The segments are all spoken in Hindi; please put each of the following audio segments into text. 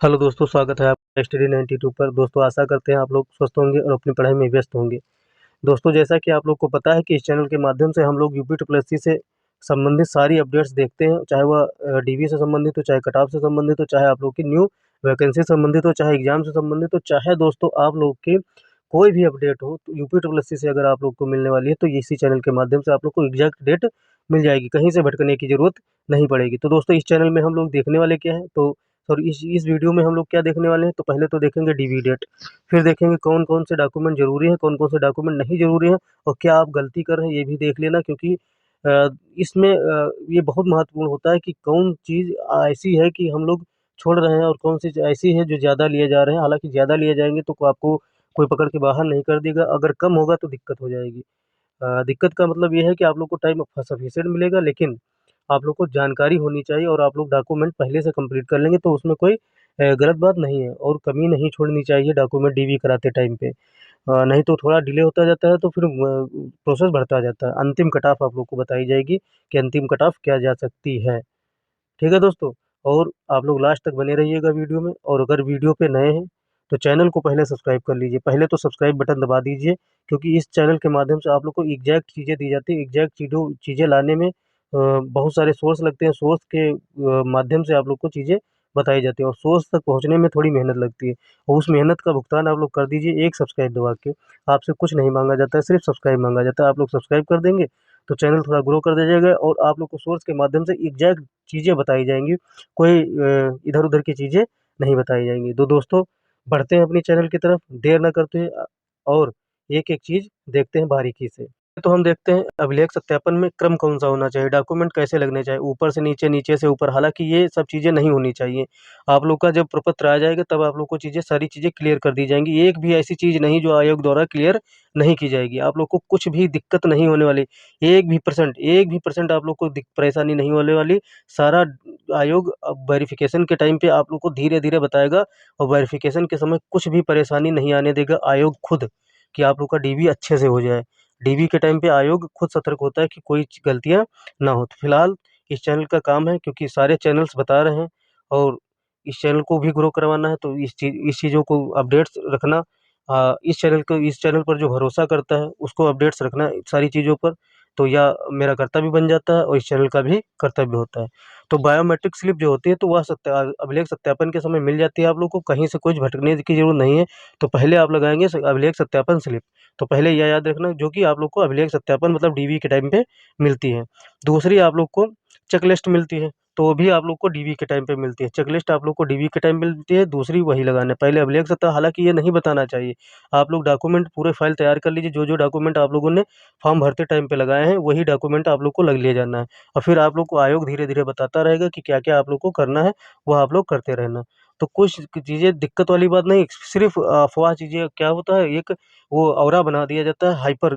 हेलो दोस्तों, स्वागत है आपका स्टडी 92 पर। दोस्तों, आशा करते हैं आप लोग स्वस्थ होंगे और अपनी पढ़ाई में व्यस्त होंगे। दोस्तों, जैसा कि आप लोग को पता है कि इस चैनल के माध्यम से हम लोग यूपी ट्रिपल एससी से संबंधित सारी अपडेट्स देखते हैं, चाहे वह डीवी से संबंधित हो, चाहे कट ऑफ से संबंधित हो, चाहे आप लोग की न्यू वैकेंसी से संबंधित हो, चाहे एग्जाम से संबंधित हो, चाहे दोस्तों आप लोग की कोई भी अपडेट हो, तो यूपी ट्रिपल एससी से अगर आप लोग को मिलने वाली है तो इसी चैनल के माध्यम से आप लोग को एग्जैक्ट डेट मिल जाएगी, कहीं से भटकने की जरूरत नहीं पड़ेगी। तो दोस्तों, इस चैनल में हम लोग देखने वाले क्या है, तो सॉरी इस वीडियो में हम लोग क्या देखने वाले हैं, तो पहले तो देखेंगे डीवी डेट, फिर देखेंगे कौन-कौन से डॉक्यूमेंट ज़रूरी हैं, कौन-कौन से डॉक्यूमेंट नहीं ज़रूरी हैं और क्या आप गलती कर रहे हैं ये भी देख लेना, क्योंकि इसमें ये बहुत महत्वपूर्ण होता है कि कौन चीज़ ऐसी है कि हम लोग छोड़ रहे हैं और कौन सी ऐसी है जो ज़्यादा लिए जा रहे हैं। हालाँकि ज़्यादा लिए जाएँगे तो आपको कोई पकड़ के बाहर नहीं कर देगा, अगर कम होगा तो दिक्कत हो जाएगी। दिक्कत का मतलब ये है कि आप लोग को टाइम सफिशिएंट मिलेगा, लेकिन आप लोग को जानकारी होनी चाहिए और आप लोग डॉक्यूमेंट पहले से कंप्लीट कर लेंगे तो उसमें कोई गलत बात नहीं है और कमी नहीं छोड़नी चाहिए डॉक्यूमेंट डीवी कराते टाइम पे। नहीं तो थोड़ा डिले होता जाता है तो फिर प्रोसेस बढ़ता जाता है। अंतिम कट ऑफ आप लोग को बताई जाएगी कि अंतिम कट ऑफ क्या जा सकती है। ठीक है दोस्तों? और आप लोग लास्ट तक बने रहिएगा वीडियो में, और अगर वीडियो पे नए हैं, तो चैनल को पहले सब्सक्राइब कर लीजिए। पहले तो सब्सक्राइब बटन दबा दीजिए, क्योंकि इस चैनल के माध्यम से आप लोग को एग्ज़ैक्ट चीज़ें दी जाती हैं। एग्ज़ैक्ट चीज़ें लाने में बहुत सारे सोर्स लगते हैं। सोर्स के माध्यम से आप लोग को चीज़ें बताई जाती हैं और सोर्स तक पहुँचने में थोड़ी मेहनत लगती है, और उस मेहनत का भुगतान आप लोग कर दीजिए एक सब्सक्राइब दबा के। आपसे कुछ नहीं माँगा जाता है, सिर्फ़ सब्सक्राइब माँगा जाता है। आप लोग सब्सक्राइब कर देंगे, तो चैनल थोड़ा ग्रो कर दिया जाएगा और आप लोग को सोर्स के माध्यम से एग्ज़ैक्ट चीज़ें बताई जाएँगी, कोई इधर-उधर की चीज़ें नहीं बताई जाएँगी। तो दोस्तों, बढ़ते हैं अपनी चैनल की तरफ, देर ना करते हुए और एक-एक चीज़ देखते हैं बारीकी से। तो हम देखते हैं अभिलेख सत्यापन में क्रम कौन-सा होना चाहिए, डॉक्यूमेंट कैसे लगने चाहिए, ऊपर से नीचे, नीचे से ऊपर। हालाँकि ये सब चीज़ें नहीं होनी चाहिए। आप लोग का जब प्रपत्र आ जाएगा तब आप लोग को सारी चीज़ें क्लियर कर दी जाएँगी। एक भी ऐसी चीज़ नहीं जो आयोग द्वारा क्लियर नहीं की जाएगी। आप लोग को कुछ भी दिक्कत नहीं होने वाली। 1% आप लोग को परेशानी नहीं होने वाली। सारा आयोग अब वेरिफ़िकेशन के टाइम पे आप लोग को धीरे-धीरे बताएगा और वेरिफ़िकेशन के समय कुछ भी परेशानी नहीं आने देगा आयोग खुद, कि आप लोग का डीवी अच्छे से हो जाए। डीवी के टाइम पे आयोग खुद सतर्क होता है कि कोई गलतियाँ ना हो। तो फिलहाल इस चैनल का काम है, क्योंकि सारे चैनल्स बता रहे हैं और इस चैनल को भी ग्रो करवाना है, तो इस चीज़ों को अपडेट्स रखना, इस चैनल पर जो भरोसा करता है उसको अपडेट्स रखना सारी चीज़ों पर, तो यह मेरा कर्तव्य बन जाता है और इस चैनल का भी कर्तव्य होता है। तो बायोमेट्रिक स्लिप जो होती है तो वह अभिलेख सत्यापन के समय मिल जाती है आप लोग को, कहीं से कुछ भटकने की ज़रूरत नहीं है। तो पहले आप लगाएँगे अभिलेख सत्यापन स्लिप, तो पहले यह याद रखना, जो कि आप लोग को अभिलेख सत्यापन मतलब डीवी के टाइम पे मिलती है। दूसरी आप लोग को चेकलिस्ट मिलती है, तो वो भी आप लोग को डीवी के टाइम पे मिलती है। चेकलिस्ट आप लोग को डीवी के टाइम मिलती है, दूसरी वही लगाना है। पहले अभिलेख सत्या हालाँकि ये नहीं बताना चाहिए। आप लोग डॉक्यूमेंट पूरे फाइल तैयार कर लीजिए, जो-जो डॉक्यूमेंट आप लोगों ने फॉर्म भरते टाइम पे लगाए हैं, वही डॉक्यूमेंट आप लोग को ले जाना है और फिर आप लोग को आयोग धीरे-धीरे बताता रहेगा कि क्या-क्या आप लोग को करना है, वह आप लोग करते रहना। तो कुछ चीज़ें दिक्कत वाली बात नहीं, सिर्फ़ अफ़वाह चीज़ें क्या होता है, एक वो औरा बना दिया जाता है हाइपर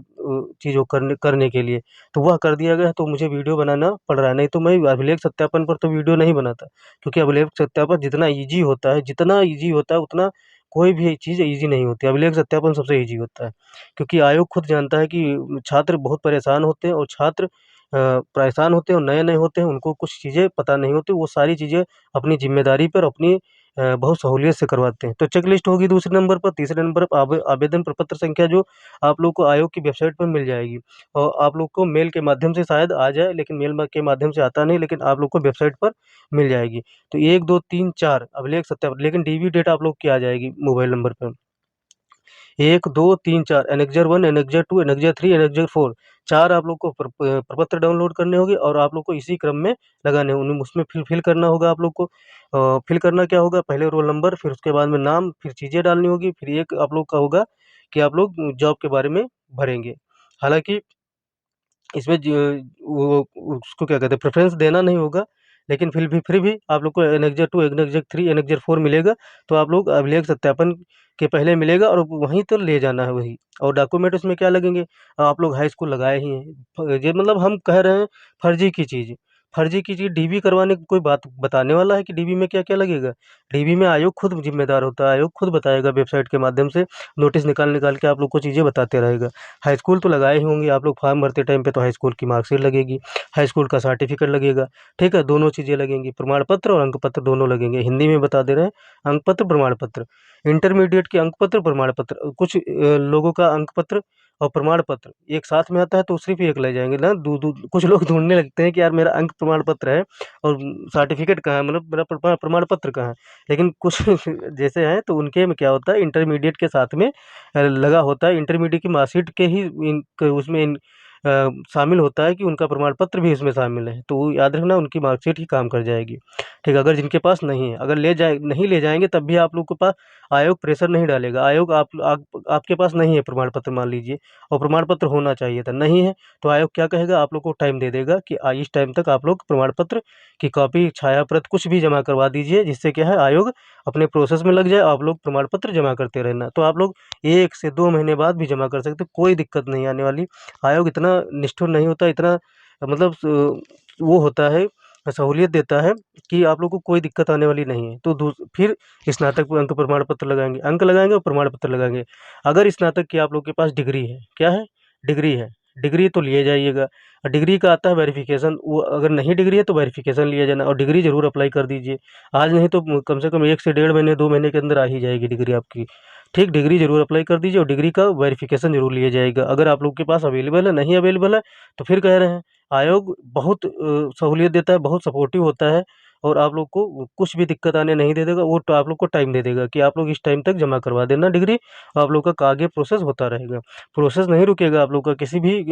चीज़ों करने करने के लिए, तो वह कर दिया गया है, तो मुझे वीडियो बनाना पड़ रहा है, नहीं तो मैं अभिलेख सत्यापन पर तो वीडियो नहीं बनाता। क्योंकि अभिलेख सत्यापन जितना ईज़ी होता है उतना कोई भी चीज़ ईज़ी नहीं होती। अभिलेख सत्यापन सबसे ईज़ी होता है, क्योंकि आयोग खुद जानता है कि छात्र बहुत परेशान होते हैं और छात्र परेशान होते हैं और नए-नए होते हैं, उनको कुछ चीज़ें पता नहीं होती, वो सारी चीज़ें अपनी ज़िम्मेदारी पर अपनी बहुत सहूलियत से करवाते हैं। तो चेकलिस्ट होगी दूसरे नंबर पर, तीसरे नंबर पर आवेदन प्रपत्र संख्या जो आप लोग को आयोग की वेबसाइट पर मिल जाएगी और आप लोग को मेल के माध्यम से शायद आ जाए, लेकिन के माध्यम से आता नहीं, लेकिन आप लोग को वेबसाइट पर मिल जाएगी। तो 1, 2, 3, 4 अभिलेख सत्यापन, लेकिन डीवी डेट आप लोग की आ जाएगी मोबाइल नंबर पे। 1, 2, 3, 4 एनेक्जर 1, एनेक्जर 2, एनेक्जर 3, एनेक्जर 4 4 आप लोग को प्रपत्र डाउनलोड करने होंगे और आप लोग को इसी क्रम में लगाने होंगे। उसमें फिल करना होगा आप लोग को। फिल करना क्या होगा, पहले रोल नंबर, फिर उसके बाद में नाम, फिर चीज़ें डालनी होगी, फिर एक आप लोग का होगा कि आप लोग जॉब के बारे में भरेंगे। हालाँकि इसमें वो उसको क्या कहते हैं, प्रेफ़रेंस देना नहीं होगा, लेकिन फिर भी आप लोग को एनेक्जर 2, एनेक्जर 3, एनेक्जर 4 मिलेगा, तो आप लोग अभिलेख सत्यापन के पहले मिलेगा और वहीं तो ले जाना है वही। और डॉक्यूमेंट उसमें क्या लगेंगे, आप लोग हाई स्कूल लगाए ही हैं। ये मतलब हम कह रहे हैं फर्ज़ी की चीज़, फर्जी की चीज़ डीबी करवाने की कोई बात बताने वाला है कि डीबी में क्या-क्या लगेगा? डीबी में आयोग खुद ज़िम्मेदार होता है, आयोग खुद बताएगा वेबसाइट के माध्यम से नोटिस निकाल-निकाल के आप लोग को चीज़ें बताते रहेगा। हाई स्कूल तो लगाए ही होंगे आप लोग फॉर्म भरते टाइम पे तो हाई स्कूल की मार्कशीट लगेगी, हाई स्कूल का सर्टिफिकेट लगेगा, ठीक है? दोनों चीज़ें लगेंगी, प्रमाण पत्र और अंक पत्र दोनों लगेंगे। हिंदी में बता दे रहे हैं, अंक पत्र, प्रमाण पत्र। इंटरमीडिएट के अंक पत्र, प्रमाण पत्र कुछ लोगों का अंक पत्र और प्रमाण पत्र एक साथ में आता है तो सिर्फ़ एक ले जाएँगे ना दू दू कुछ लोग ढूँढने लगते हैं कि यार मेरा अंक प्रमाण पत्र है और सर्टिफ़िकेट कहाँ है मतलब मेरा प्रमाण पत्र कहाँ है? लेकिन कुछ जैसे हैं तो उनके में क्या होता है इंटरमीडिएट के साथ में लगा होता है इंटरमीडिएट की मार्कशीट के ही उसमें शामिल होता है कि उनका प्रमाण पत्र भी इसमें शामिल है। तो वो याद रखना उनकी मार्कशीट ही काम कर जाएगी। ठीक है, अगर जिनके पास नहीं है, अगर नहीं ले जाएँगे तब भी आप लोग के पास आयोग प्रेशर नहीं डालेगा। आयोग आपके पास नहीं है प्रमाण पत्र मान लीजिए और प्रमाण पत्र होना चाहिए था, नहीं है, तो आयोग क्या कहेगा आप लोग को टाइम दे देगा कि इस टाइम तक आप लोग प्रमाण पत्र की कॉपी, छाया प्रत कुछ भी जमा करवा दीजिए, जिससे क्या है आयोग अपने प्रोसेस में लग जाए, आप लोग प्रमाण पत्र जमा करते रहना। तो आप लोग 1 से 2 महीने बाद भी जमा कर सकते हो, कोई दिक्कत नहीं आने वाली। आयोग इतना निष्ठुर नहीं होता, इतना मतलब वो होता है, सहूलियत देता है कि आप लोग को कोई दिक्कत आने वाली नहीं है। तो फिर स्नातक अंक प्रमाण पत्र लगाएँगे, अंक लगाएँगे और प्रमाण पत्र लगाएँगे। अगर स्नातक की आप लोग के पास डिग्री है, क्या है? डिग्री है, डिग्री तो लिए जाइएगा। डिग्री का आता है वेरिफ़िकेशन, वो अगर नहीं डिग्री है तो वेरिफ़िकेशन लिया जाना और डिग्री ज़रूर अप्लाई कर दीजिए। आज नहीं तो कम से कम 1 से डेढ़ महीने, 2 महीने के अंदर आ ही जाएगी डिग्री आपकी। ठीक, डिग्री ज़रूर अप्लाई कर दीजिए और डिग्री का वेरिफ़िकेशन ज़रूर लिया जाएगा। अगर आप लोग के पास अवेलेबल है, नहीं अवेलेबल है, तो फिर कह रहे हैं आयोग बहुत सहूलियत देता है, बहुत सपोर्टिव होता है और आप लोग को कुछ भी दिक्कत आने नहीं दे देगा। वो तो आप लोग को टाइम दे देगा कि आप लोग इस टाइम तक जमा करवा देना डिग्री, आप लोग का आगे प्रोसेस होता रहेगा। प्रोसेस नहीं रुकेगा आप लोग का किसी भी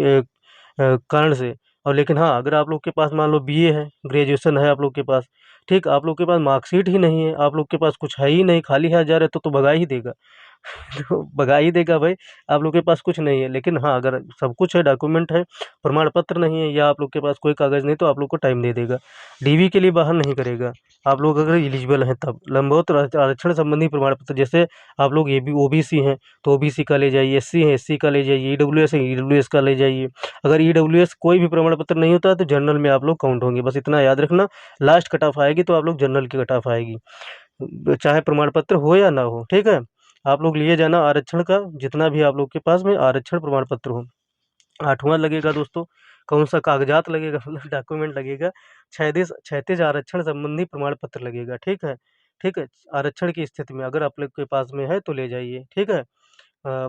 कारण से। और लेकिन हाँ, अगर आप लोग के पास मान लो बीए है, ग्रेजुएशन है आप लोग के पास, ठीक, आप लोग के पास मार्कशीट ही नहीं है, आप लोग के पास कुछ है ही नहीं, खाली हाथ जा रहे हो तो भगा ही देगा। तो भगा ही देगा भाई, आप लोग के पास कुछ नहीं है। लेकिन हाँ, अगर सब कुछ है, डॉक्यूमेंट है, प्रमाण पत्र नहीं है या आप लोग के पास कोई कागज़ नहीं तो आप लोग को टाइम दे देगा। डीवी के लिए बाहर नहीं करेगा, आप लोग अगर एलिजिबल हैं तब। लंबवत आरक्षण संबंधी प्रमाण पत्र जैसे आप लोग एबी ओबीसी हैं, तो ओबीसी का ले जाइए, एससी है, एससी का ले जाइए, ईडब्ल्यूएस है, ईडब्ल्यूएस का ले जाइए। अगर ईडब्ल्यूएस कोई भी प्रमाण पत्र नहीं होता है तो जनरल में आप लोग काउंट होंगे, बस इतना याद रखना। लास्ट कट ऑफ आएगी तो आप लोग जनरल की कट ऑफ आएगी। चाहे प्रमाण पत्र हो या ना हो, ठीक है? आप लोग लिए जाना आरक्षण का जितना भी आप लोग के पास में आरक्षण प्रमाण पत्र हो। 8वाँ लगेगा दोस्तों, कौन-सा कागज़ात लगेगा मतलब डॉक्यूमेंट लगेगा, क्षैतिज आरक्षण संबंधी प्रमाण पत्र लगेगा, ठीक है? ठीक है? आरक्षण की स्थिति में अगर आप लोग के पास में है तो ले जाइए, ठीक है?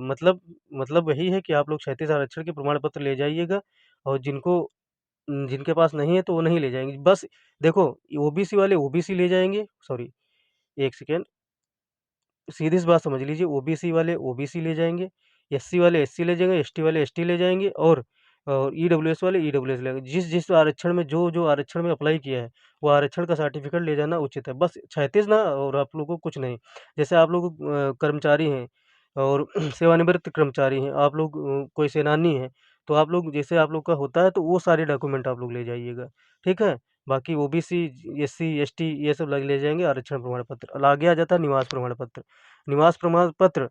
मतलब वही है कि आप लोग क्षैतिज आरक्षण के प्रमाण पत्र ले जाइएगा और जिनके पास नहीं है तो वो नहीं ले जाएँगे। बस देखो ओबीसी वाले ओबीसी ले जाएँगे सॉरी 1 सेकंड सीधी सी बात समझ लीजिए ओबीसी वाले ओबीसी ले जाएँगे, एससी वाले एससी ले जाएँगे, एसटी वाले एसटी ले जाएँगे और ईडब्ल्यूएस वाले ईडब्ल्यूएस ले जाएँगे। जिस आरक्षण में जो आरक्षण में अप्लाई किया है, वो आरक्षण का सर्टिफ़िकेट ले जाना उचित है। बस 36 ना और आप लोगों को कुछ नहीं। जैसे आप लोग कर्मचारी हैं और सेवानिवृत्त कर्मचारी हैं, आप लोग कोई सेनानी हैं, तो आप लोग जैसे आप लोग का होता है तो वो सारे डॉक्यूमेंट आप लोग ले जाइएगा, ठीक है? बाकी ओबीसी, एससी, एसटी ये सब ले जाएँगे आरक्षण प्रमाण पत्र। और आगे आ जाता है निवास प्रमाण पत्र। निवास प्रमाण पत्र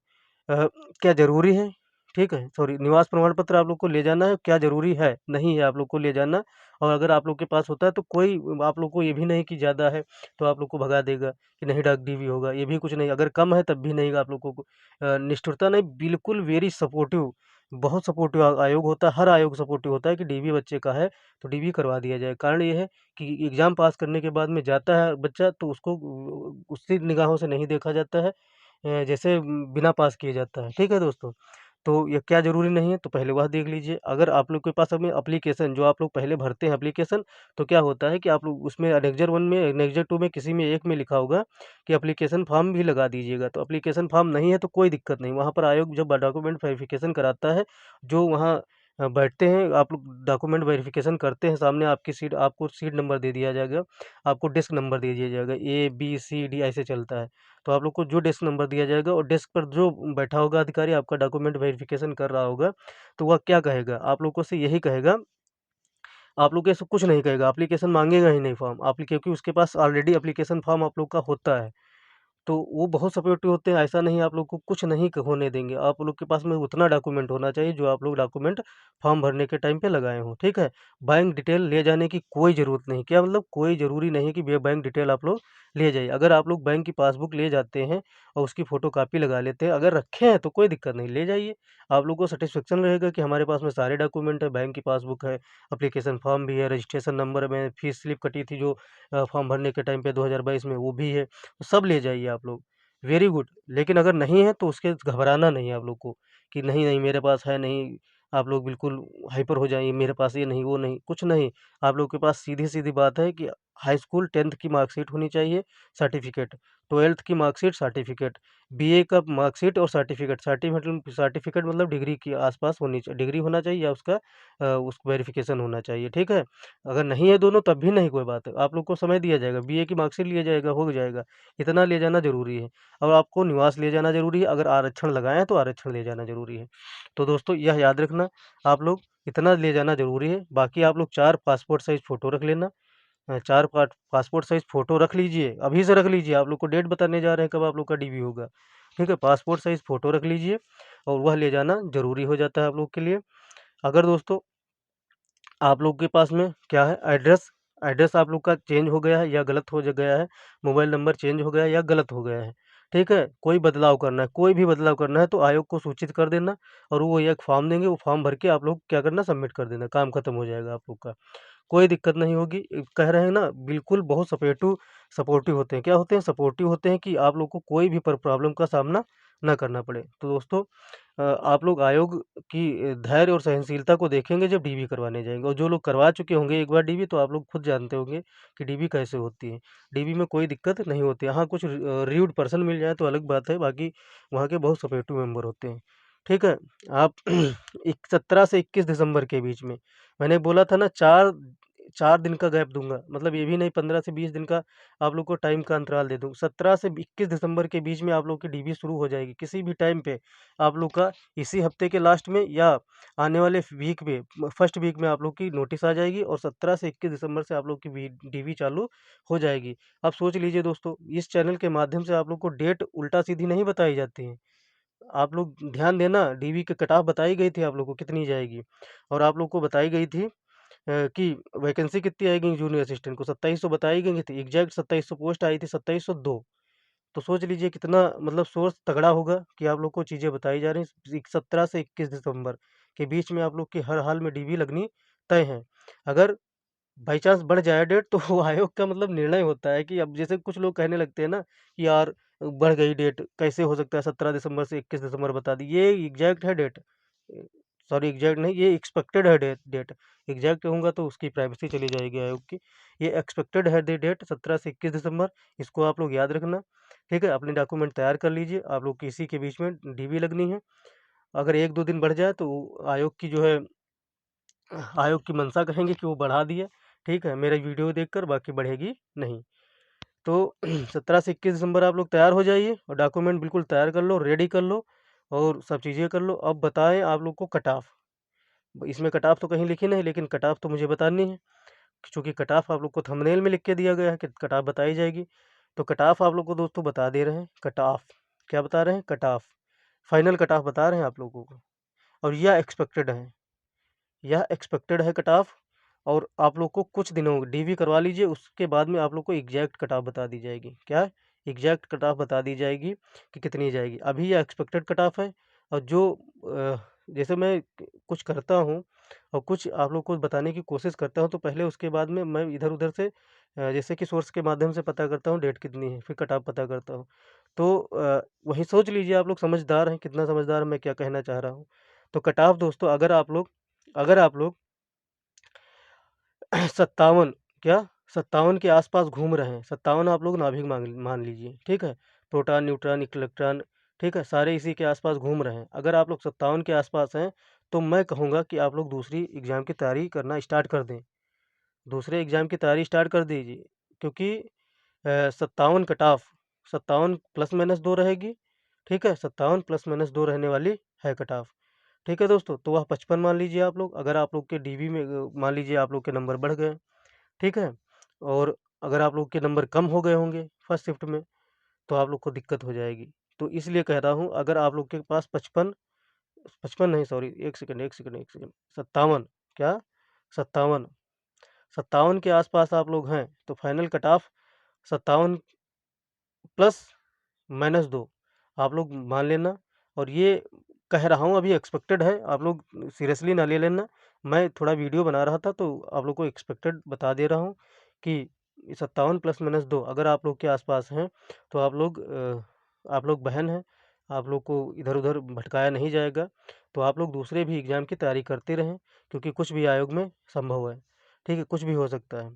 अ, क्या ज़रूरी है? ठीक है, सॉरी निवास प्रमाण पत्र आप लोग को ले जाना है, क्या ज़रूरी है? नहीं है आप लोग को ले जाना और अगर आप लोग के पास होता है तो कोई आप लोग को ये भी नहीं कि ज़्यादा है, तो आप लोग को भगा देगा कि नहीं डाक डीवी होगा, ये भी कुछ नहीं। अगर कम है तब भी नहीं आप लोग को निष्ठुरता नहीं बिल्कुल वेरी सपोर्टिव बहुत सपोर्टिव आयोग होता है, हर आयोग सपोर्टिव होता है कि डीवी बच्चे का है, तो डीवी करवा दिया जाए। कारण ये है कि एग्ज़ाम पास करने के बाद में जाता है बच्चा तो उसको उसी निगाहों से नहीं देखा जाता है जैसे बिना पास किए जाता है। ठीक है दोस्तों? तो ये क्या ज़रूरी नहीं है, तो पहले वह देख लीजिए। अगर आप लोग के पास अभी एप्लीकेशन जो आप लोग पहले भरते हैं एप्लीकेशन, तो क्या होता है कि आप लोग उसमें एनेक्ज़र 1 में, एनेक्ज़र 2 में किसी में एक में लिखा होगा कि एप्लीकेशन फॉर्म भी लगा दीजिएगा। तो एप्लीकेशन फॉर्म नहीं है तो कोई दिक्कत नहीं, वहाँ पर आयोग जब डॉक्यूमेंट वेरिफ़िकेशन कराता है, जो वहाँ बैठते हैं, आप लोग डॉक्यूमेंट वेरिफ़िकेशन करते हैं, सामने आपको सीट नंबर दे दिया जाएगा, आपको डेस्क नंबर दे दिया जाएगा, ए, बी, सी, डी ऐसे चलता है। तो आप लोग को जो डेस्क नंबर दिया जाएगा और डेस्क पर जो बैठा होगा अधिकारी आपका डॉक्यूमेंट वेरिफ़िकेशन कर रहा होगा, तो वह क्या कहेगा? आप लोगों से यही कहेगा, आप लोग ऐसा कुछ नहीं कहेगा, एप्लीकेशन माँगेगा ही नहीं फॉर्म, क्योंकि उसके पास ऑलरेडी एप्लीकेशन फॉर्म आप लोग का होता है। तो वो बहुत सपोर्टिव होते हैं, ऐसा नहीं आप लोग को कुछ नहीं होने देंगे। आप लोग के पास में उतना डॉक्यूमेंट होना चाहिए जो आप लोग डॉक्यूमेंट फॉर्म भरने के टाइम पे लगाए हों, ठीक है? बैंक डिटेल ले जाने की कोई ज़रूरत नहीं, क्या मतलब कोई ज़रूरी नहीं कि भैया बैंक डिटेल आप लोग ले जाइए। अगर आप लोग बैंक की पासबुक ले जाते हैं और उसकी फ़ोटोकॉपी लगा लेते हैं, अगर रखे हैं तो कोई दिक्कत नहीं, ले जाइए। आप लोग को सैटिस्फैक्शन रहेगा कि हमारे पास में सारे डॉक्यूमेंट है, बैंक की पासबुक है, एप्लीकेशन फॉर्म भी है, रजिस्ट्रेशन नंबर में फीस स्लिप कटी थी जो फॉर्म भरने के टाइम पे 2022 में वो भी है, तो सब ले जाइए आप लोग। Very good. लेकिन अगर नहीं है तो उसके घबराना नहीं है आप लोग को कि नहीं, नहीं मेरे पास है नहीं, आप लोग बिल्कुल हाइपर हो जाइए, मेरे पास ये नहीं, वो नहीं, कुछ नहीं। आप लोग के पास सीधी-सीधी बात है कि हाई स्कूल 10th की मार्कशीट होनी चाहिए, सर्टिफ़िकेट, 12th की मार्कशीट, सर्टिफ़िकेट, बीए का मार्कशीट और सर्टिफ़िकेट, सर्टिफ़िकेट मतलब डिग्री के आस-पास होनी चाहिए, डिग्री होना चाहिए या उसका उसको वेरिफ़िकेशन होना चाहिए, ठीक है? अगर नहीं है दोनों तब भी नहीं कोई बात है, आप लोग को समय दिया जाएगा, बीए की मार्कशीट लिया जाएगा, हो जाएगा, इतना ले जाना ज़रूरी है। और आपको निवास ले जाना ज़रूरी है, अगर आरक्षण लगाएँ हैं तो आरक्षण ले जाना ज़रूरी है। तो दोस्तों यह याद रखना, आप लोग इतना ले जाना ज़रूरी है, बाकी आप लोग 4 पासपोर्ट साइज़ फ़ोटो रख लेना। 4 पासपोर्ट साइज़ फ़ोटो रख लीजिए, अभी से रख लीजिए, आप लोग को डेट बताने जा रहे हैं कब आप लोग का डीवी होगा, ठीक है? पासपोर्ट साइज़ फ़ोटो रख लीजिए और वह ले जाना ज़रूरी हो जाता है आप लोग के लिए। अगर दोस्तों आप लोग के पास में क्या है एड्रेस, एड्रेस आप लोग का चेंज हो गया है या गलत हो ज गया है, मोबाइल नंबर चेंज हो गया है या गलत हो गया है, ठीक है? कोई बदलाव करना है, कोई भी बदलाव करना है तो आयोग को सूचित कर देना और वो एक फॉर्म देंगे, वो फॉर्म भर के आप लोग क्या करना सबमिट कर देना, काम खत्म हो जाएगा आप लोग का। कोई दिक्कत नहीं होगी। कह रहे हैं ना बिल्कुल बहुत सपोर्टिव होते हैं। क्या होते हैं? सपोर्टिव होते हैं कि आप लोग को कोई भी प्रॉब्लम का सामना ना करना पड़े। तो दोस्तों आप लोग आयोग की धैर्य और सहनशीलता को देखेंगे जब डीवी करवाने जाएँगे और जो लोग करवा चुके होंगे एक बार डीवी तो आप लोग खुद जानते होंगे कि डीवी कैसे होती है। डीवी में कोई दिक्कत नहीं होती है। हाँ, कुछ र्यूड पर्सन मिल जाए तो अलग बात है, बाकी वहाँ के बहुत सपोर्टिव मेंबर होते हैं। ठीक है? आप 17 से 21 दिसंबर के बीच में मैंने बोला था ना 4 दिन का गैप दूँगा, मतलब ये भी नहीं 15 से 20 दिन का आप लोग को टाइम का अंतराल दे दूँ। 17 से 21 दिसंबर के बीच में आप लोग की डीवी शुरू हो जाएगी। किसी भी टाइम पे आप लोग का इसी हफ्ते के लास्ट में या आने वाले वीक में फर्स्ट वीक में आप लोग की नोटिस आ जाएगी और 17 से 21 दिसंबर से आप लोग की डीवी चालू हो जाएगी। अब सोच लीजिए दोस्तों, इस चैनल के माध्यम से आप लोग को डेट उल्टा-सीधी नहीं बताई जाती है। आप लोग ध्यान देना, डीवी की कट ऑफ बताई गई थी आप लोग को कितनी जाएगी और आप लोग को बताई गई थी कि वैकेंसी कितनी आएगी जूनियर असिस्टेंट को 2700 बताई गई थी, एग्जैक्ट 2700 पोस्ट आई थी, 2702। तो सोच लीजिए कितना मतलब सोर्स तगड़ा होगा कि आप लोग को चीज़ें बताई जा रही हैं। 17 से 21 दिसंबर के बीच में आप लोग की हर हाल में डीवी लगनी तय है। अगर बाई चांस बढ़ जाए डेट तो वो आयोग का मतलब निर्णय होता है कि अब जैसे कुछ लोग कहने लगते हैं ना कि यार बढ़ गई डेट, कैसे हो सकता है 17 दिसंबर से 21 दिसंबर बता दी। ये एग्जैक्ट है डेट, सॉरी एग्जैक्ट नहीं, ये एक्सपेक्टेड है डेट। एग्जैक्ट कहूँगा तो उसकी प्राइवेसी चली जाएगी आयोग की। ये एक्सपेक्टेड है डेट 17 से 21 दिसंबर, इसको आप लोग याद रखना। ठीक है? अपने डॉक्यूमेंट तैयार कर लीजिए, आप लोग की इसी के बीच में डीवी लगनी है। अगर 1-2 दिन बढ़ जाए तो आयोग की जो है आयोग की मंशा कहेंगे कि वो बढ़ा दिए, ठीक है? मेरा वीडियो देखकर, बाकी बढ़ेगी नहीं। तो 17 से 21 दिसंबर आप लोग तैयार हो जाइए और डॉक्यूमेंट बिल्कुल तैयार कर लो, रेडी कर लो और सब चीज़ें कर लो। अब बताएँ आप लोग को कट ऑफ। इसमें कट ऑफ तो कहीं लिखी नहीं, लेकिन कट ऑफ तो मुझे बतानी है, चूँकि कट ऑफ आप लोग को थंबनेल में लिख के दिया गया है कि कट ऑफ बताई जाएगी। तो कट ऑफ आप लोग को दोस्तों बता दे रहे हैं, कट ऑफ। क्या बता रहे हैं? Cut off. Final cut off बता रहे हैं आप लोगों को और यह एक्सपेक्टेड है कट ऑफ और आप लोग को कुछ दिनों डीवी करवा लीजिए, उसके बाद में आप लोग को एग्जैक्ट कट ऑफ बता दी जाएगी। क्या? एग्जैक्ट कट ऑफ बता दी जाएगी कि कितनी जाएगी। अभी यह एक्सपेक्टेड कट ऑफ है और जो जैसे मैं कुछ करता हूँ और कुछ आप लोग को बताने की कोशिश करता हूँ, तो पहले उसके बाद में मैं इधर-उधर से जैसे कि सोर्स के माध्यम से पता करता हूँ डेट कितनी है, फिर कट ऑफ पता करता हूँ। तो वही सोच लीजिए आप लोग समझदार हैं, कितना समझदार मैं क्या कहना चाह रहा हूँ। तो कट ऑफ दोस्तों अगर आप लोग 57 क्या 57 के आसपास घूम रहे हैं, 57 आप लोग नाभिक मान लीजिए, ठीक है? प्रोटॉन, न्यूट्रॉन, इलेक्ट्रॉन, ठीक है? सारे इसी के आसपास घूम रहे हैं। अगर आप लोग 57 के आसपास हैं, तो मैं कहूँगा कि आप लोग दूसरी एग्ज़ाम की तैयारी करना स्टार्ट कर दें। दूसरे एग्ज़ाम की तैयारी स्टार्ट कर दीजिए, क्योंकि 57 कट ऑफ 57 प्लस माइनस 2 रहेगी, ठीक है? 57 प्लस माइनस 2 रहने वाली है कट ऑफ। ठीक है दोस्तों, तो वह 55 मान लीजिए आप लोग, अगर आप लोग के डीवी में मान लीजिए आप लोग के नंबर बढ़ गए, ठीक है? और अगर आप लोग के नंबर कम हो गए होंगे फर्स्ट शिफ्ट में, तो आप लोग को दिक्कत हो जाएगी। तो इसलिए कह रहा हूँ, अगर आप लोग के पास 55 55 नहीं, सॉरी, 1 सेकंड, 1 सेकंड, 1 सेकंड, 57, क्या 57, 57 के आस-पास आप लोग हैं, तो फाइनल कट ऑफ 57 प्लस -2 आप लोग मान लेना। और ये कह रहा हूँ, अभी एक्सपेक्टेड है, आप लोग सीरियसली ना ले लेना। मैं थोड़ा वीडियो बना रहा था तो आप लोग को एक्सपेक्टेड बता दे रहा हूँ कि 57 प्लस -2 अगर आप लोग के आसपास हैं, तो आप लोग बहन हैं, आप लोग को इधर-उधर भटकाया नहीं जाएगा। तो आप लोग दूसरे भी एग्ज़ाम की तैयारी करते रहें, क्योंकि कुछ भी आयोग में संभव है, ठीक है? कुछ भी हो सकता है।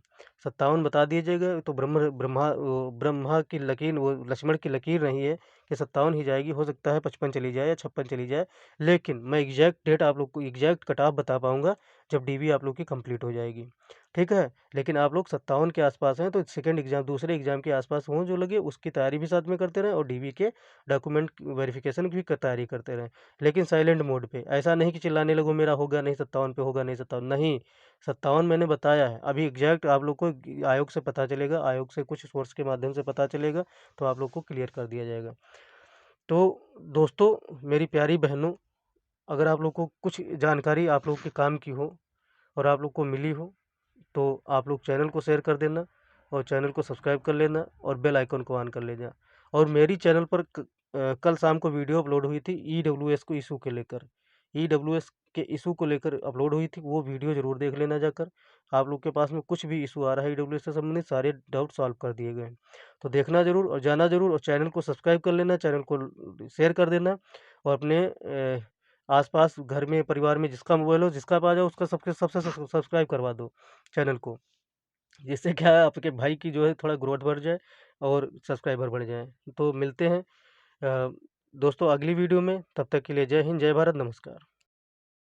57 बता दीजिएगा, तो ब्रह्मा की लकीर, वो लक्ष्मण की लकीर नहीं है कि 57 ही जाएगी, हो सकता है 55 चली जाए या 56 चली जाए। लेकिन मैं एग्ज़ैक्ट डेट आप लोग को, एग्ज़ैक्ट कट ऑफ बता पाऊँगा जब डीबी आप लोग की कंप्लीट हो जाएगी, ठीक है? लेकिन आप लोग 57 के आस-पास हैं, तो सेकंड एग्ज़ाम, दूसरे एग्ज़ाम के आस-पास हों जो लगे, उसकी तैयारी भी साथ में करते रहें और डीबी के डॉक्यूमेंट वेरिफ़िकेशन की भी तैयारी करते रहें। लेकिन साइलेंट मोड पे, ऐसा नहीं कि चिल्लाने लगो मेरा होगा नहीं 57 पे, होगा नहीं 57, नहीं, 57 मैंने बताया है। अभी एग्ज़ैक्ट आप लोग को आयोग से पता चलेगा, आयोग से कुछ सोर्स के माध्यम से पता चलेगा, तो आप लोग को क्लियर कर दिया जाएगा। तो दोस्तों, मेरी प्यारी बहनों, अगर आप लोग को कुछ जानकारी आप लोग के काम की हो और आप लोग को मिली हो, तो आप लोग चैनल को शेयर कर देना और चैनल को सब्सक्राइब कर लेना और बेल आइकन को ऑन कर लेना। और मेरी चैनल पर कल शाम को वीडियो अपलोड हुई थी ईडब्ल्यूएस को इशू के लेकर, ईडब्ल्यूएस के इशू को लेकर अपलोड हुई थी, वो वीडियो ज़रूर देख लेना जाकर। आप लोग के पास में कुछ भी इशू आ रहा है ईडब्ल्यूएस से संबंधित, सारे डाउट सॉल्व कर दिए गए हैं। तो देखना ज़रूर और जाना ज़रूर और चैनल को सब्सक्राइब कर लेना, चैनल को शेयर कर देना और अपने आस-पास घर में, परिवार में जिसका मोबाइल हो, जिसका पास हो, उसका सबके सबसे सब्सक्राइब करवा दो चैनल को। जिससे क्या है, आपके भाई की जो है थोड़ा ग्रोथ बढ़ जाए और सब्सक्राइबर बढ़ जाएँ। तो मिलते हैं दोस्तों अगली वीडियो में, तब तक के लिए जय हिंद, जय भारत, नमस्कार।